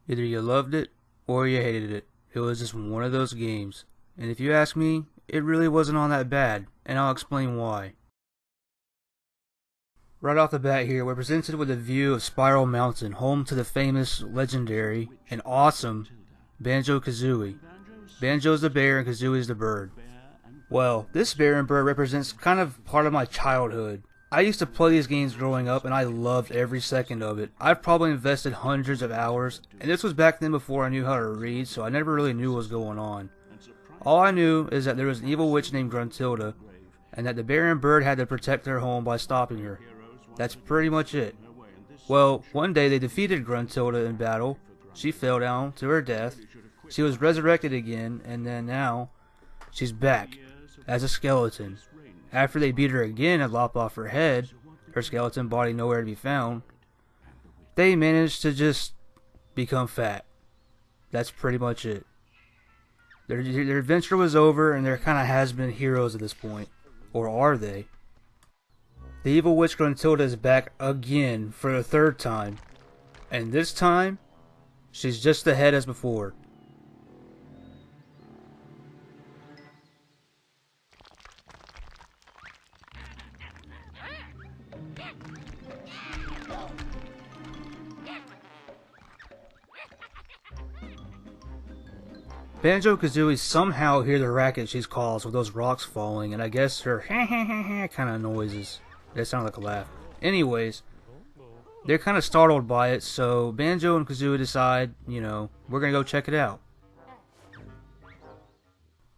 Either you loved it or you hated it. It was just one of those games. And if you ask me, it really wasn't all that bad, and I'll explain why. Right off the bat here, we're presented with a view of Spiral Mountain, home to the famous, legendary, and awesome Banjo-Kazooie. Banjo's the bear and Kazooie's the bird. Well, this bear and bird represents kind of part of my childhood. I used to play these games growing up and I loved every second of it. I've probably invested hundreds of hours, and this was back then before I knew how to read, so I never really knew what was going on. All I knew is that there was an evil witch named Gruntilda, and that the bear and bird had to protect their home by stopping her. That's pretty much it. Well, one day they defeated Gruntilda in battle. She fell down to her death. She was resurrected again, and then now she's back as a skeleton. After they beat her again and lopped off her head, her skeleton body nowhere to be found, they managed to just become fat. That's pretty much it. Their adventure was over, and they're kind of has-been heroes at this point. Or are they? The evil witch Gruntilda is back again for the third time. And this time, she's just as head as before. Banjo-Kazooie somehow hear the racket she's caused with those rocks falling, and I guess her kind of noises. That sounded like a laugh. Anyways, they're kind of startled by it, so Banjo and Kazooie decide, we're gonna go check it out.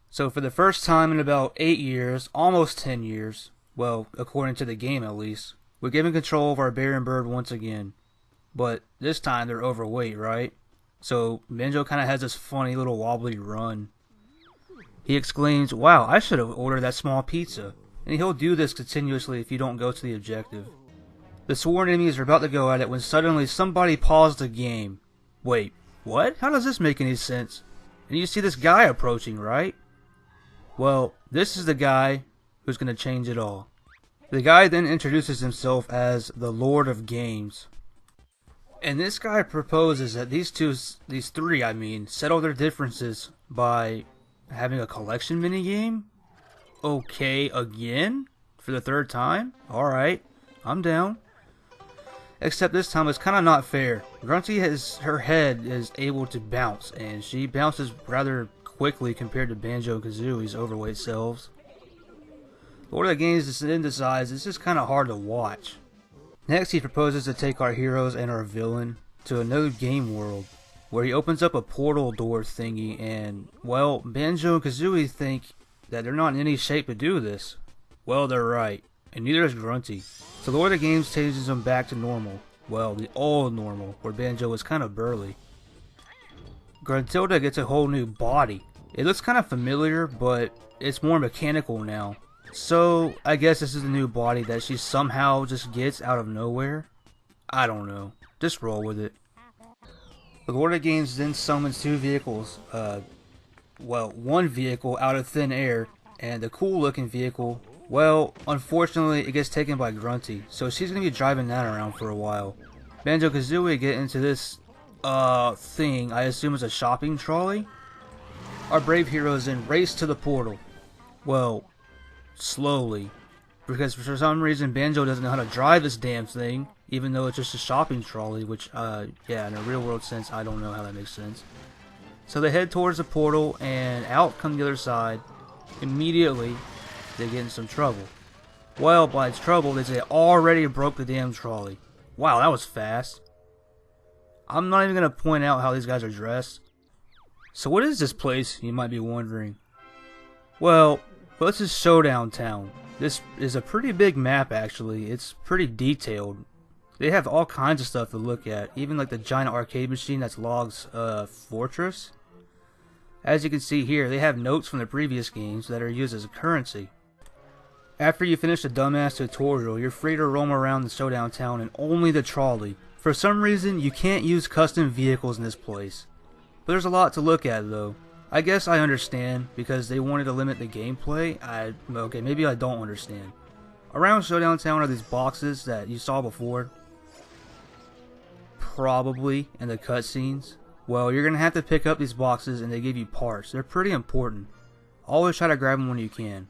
So for the first time in about 8 years, almost 10 years, well, according to the game at least, we're given control of our bear and bird once again. But this time they're overweight, right? So Banjo kind of has this funny little wobbly run. He exclaims, "Wow, I should have ordered that small pizza." And he'll do this continuously if you don't go to the objective. The sworn enemies are about to go at it when suddenly somebody paused the game. Wait, what? How does this make any sense? And you see this guy approaching, right? Well, this is the guy who's going to change it all. The guy then introduces himself as the Lord of Games. And this guy proposes that these three, settle their differences by having a collection minigame? Okay, again? For the third time? Alright, I'm down. Except this time it's kind of not fair. Grunty her head is able to bounce, and she bounces rather quickly compared to Banjo-Kazooie's overweight selves. Lord of the Games then decides this is kind of hard to watch. Next, he proposes to take our heroes and our villain to another game world, where he opens up a portal door thingy, and, well, Banjo and Kazooie think that they're not in any shape to do this. Well, they're right, and neither is Grunty. So Lord of the Games changes them back to normal. Well, the old normal, where Banjo was kind of burly. Gruntilda gets a whole new body. It looks kind of familiar, but it's more mechanical now. So, I guess this is the new body that she somehow just gets out of nowhere? I don't know. Just roll with it. The Lord of the Games then summons two vehicles. One vehicle out of thin air, and the cool looking vehicle, well, unfortunately it gets taken by Grunty, so she's going to be driving that around for a while. Banjo-Kazooie get into this, thing I assume is a shopping trolley? Our brave heroes then race to the portal. Well, slowly, because for some reason Banjo doesn't know how to drive this damn thing, even though it's just a shopping trolley, which, yeah, in a real world sense, I don't know how that makes sense. So they head towards the portal, and out come the other side. Immediately, they get in some trouble. Well, by trouble, they say already broke the damn trolley. Wow, that was fast. I'm not even going to point out how these guys are dressed. So what is this place, you might be wondering? Well, this is Showdown Town. This is a pretty big map, actually. It's pretty detailed. They have all kinds of stuff to look at, even like the giant arcade machine that's Log's fortress. As you can see here, they have notes from the previous games that are used as a currency. After you finish the dumbass tutorial, you're free to roam around the Showdown Town in only the trolley. For some reason, you can't use custom vehicles in this place. But there's a lot to look at, though. I guess I understand, because they wanted to limit the gameplay. Okay, maybe I don't understand. Around Showdown Town are these boxes that you saw before. Probably in the cutscenes. Well, you're going to have to pick up these boxes and they give you parts. They're pretty important. Always try to grab them when you can.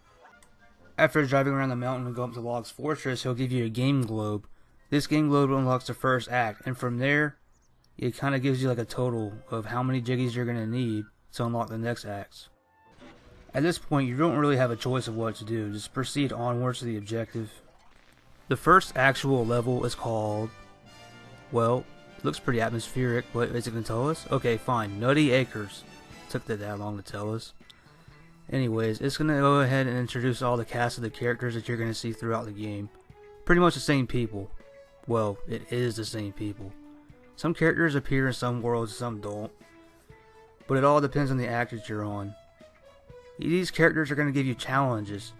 After driving around the mountain and going up to Log's fortress, he'll give you a game globe. This game globe unlocks the first act, and from there, it kind of gives you like a total of how many jiggies you're going to need to unlock the next acts. At this point, you don't really have a choice of what to do. Just proceed onwards to the objective. The first actual level is called, well, it looks pretty atmospheric, but is it going to tell us? Okay, fine. Nutty Acres. Took that long to tell us. Anyways, it's going to go ahead and introduce all the cast of the characters that you're going to see throughout the game. Pretty much the same people. Well, it is the same people. Some characters appear in some worlds, some don't. But it all depends on the act that you're on. These characters are going to give you challenges.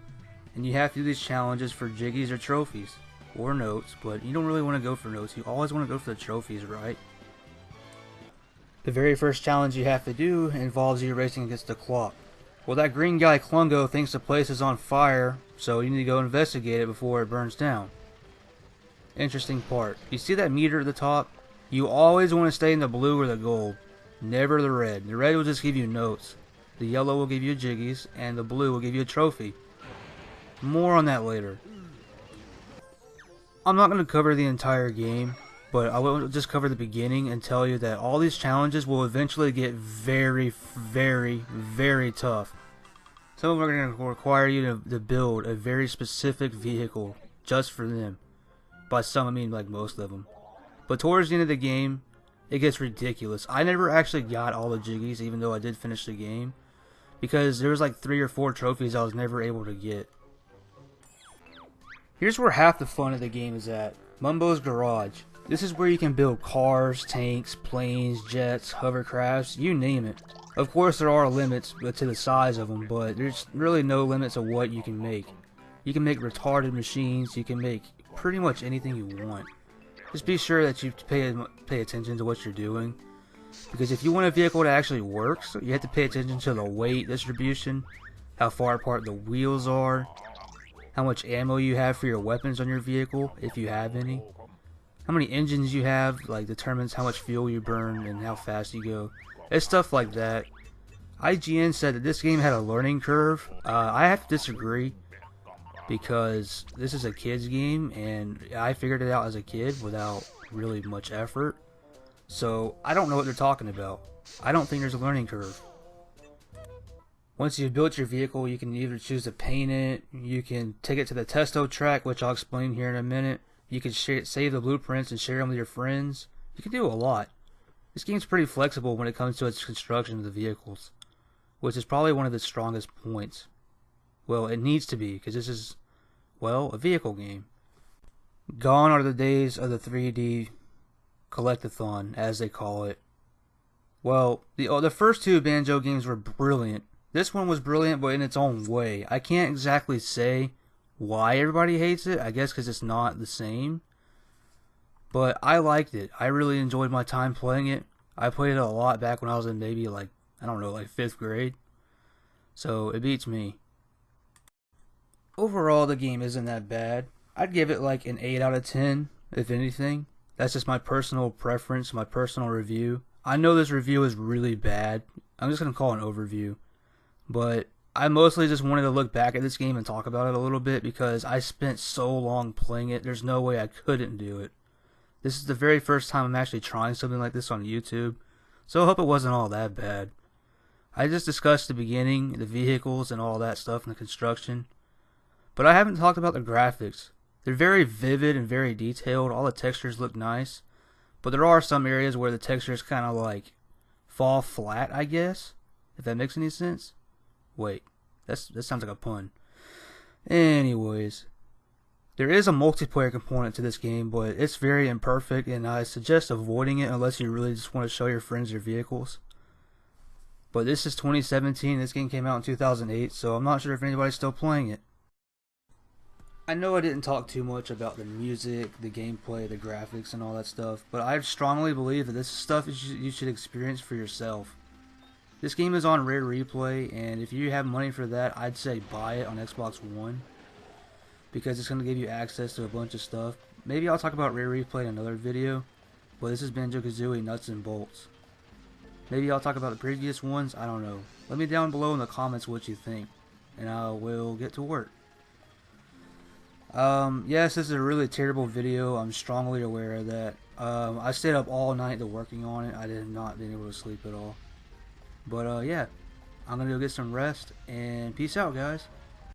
And you have to do these challenges for jiggies or trophies. Or notes, but you don't really want to go for notes. You always want to go for the trophies, right? The very first challenge you have to do involves you racing against the clock. Well, that green guy Klungo thinks the place is on fire, so you need to go investigate it before it burns down. Interesting part. You see that meter at the top? You always want to stay in the blue or the gold. Never the red. The red will just give you notes. The yellow will give you jiggies, and the blue will give you a trophy. More on that later. I'm not going to cover the entire game, but I will just cover the beginning and tell you that all these challenges will eventually get very, very, very tough. Some of them are going to require you to build a very specific vehicle just for them. By some, I mean like most of them. But towards the end of the game, it gets ridiculous. I never actually got all the jiggies, even though I did finish the game, because there was like 3 or 4 trophies I was never able to get. Here's where half the fun of the game is at. Mumbo's Garage. This is where you can build cars, tanks, planes, jets, hovercrafts, you name it. Of course there are limits to the size of them, but there's really no limits of what you can make. You can make retarded machines, you can make pretty much anything you want. Just be sure that you pay attention to what you're doing. Because if you want a vehicle that actually works, you have to pay attention to the weight distribution, how far apart the wheels are, how much ammo you have for your weapons on your vehicle, if you have any. How many engines you have, like, determines how much fuel you burn and how fast you go. It's stuff like that. IGN said that this game had a learning curve. I have to disagree, because this is a kid's game, and I figured it out as a kid without really much effort. So, I don't know what they're talking about. I don't think there's a learning curve. Once you've built your vehicle, you can either choose to paint it, you can take it to the testo track, which I'll explain here in a minute. You can save the blueprints and share them with your friends. You can do a lot. This game's pretty flexible when it comes to its construction of the vehicles, which is probably one of its strongest points. Well, it needs to be, because this is, well, a vehicle game. Gone are the days of the 3D collectathon, as they call it. Well, the first 2 Banjo games were brilliant. This one was brilliant, but in its own way. I can't exactly say why everybody hates it. I guess because it's not the same. But I liked it. I really enjoyed my time playing it. I played it a lot back when I was in maybe like, I don't know, like 5th grade. So it beats me. Overall, the game isn't that bad. I'd give it like an 8 out of 10, if anything. That's just my personal preference, my personal review. I know this review is really bad. I'm just going to call it an overview. But I mostly just wanted to look back at this game and talk about it a little bit because I spent so long playing it, there's no way I couldn't do it. This is the very first time I'm actually trying something like this on YouTube, so I hope it wasn't all that bad. I just discussed the beginning, the vehicles and all that stuff and the construction, but I haven't talked about the graphics. They're very vivid and very detailed, all the textures look nice, but there are some areas where the textures kind of like fall flat, I guess, if that makes any sense. Wait, that sounds like a pun. Anyways, there is a multiplayer component to this game, but it's very imperfect, and I suggest avoiding it unless you really just want to show your friends your vehicles. But this is 2017, this game came out in 2008, so I'm not sure if anybody's still playing it. I know I didn't talk too much about the music, the gameplay, the graphics, and all that stuff, but I strongly believe that this stuff you should experience for yourself. This game is on Rare Replay, and if you have money for that, I'd say buy it on Xbox One, because it's going to give you access to a bunch of stuff. Maybe I'll talk about Rare Replay in another video, but this is Banjo-Kazooie Nuts and Bolts. Maybe I'll talk about the previous ones. I don't know. Let me down below in the comments what you think, and I will get to work. Yes, this is a really terrible video. I'm strongly aware of that. I stayed up all night to working on it. I did not been able to sleep at all. But yeah, I'm gonna go get some rest, and peace out, guys.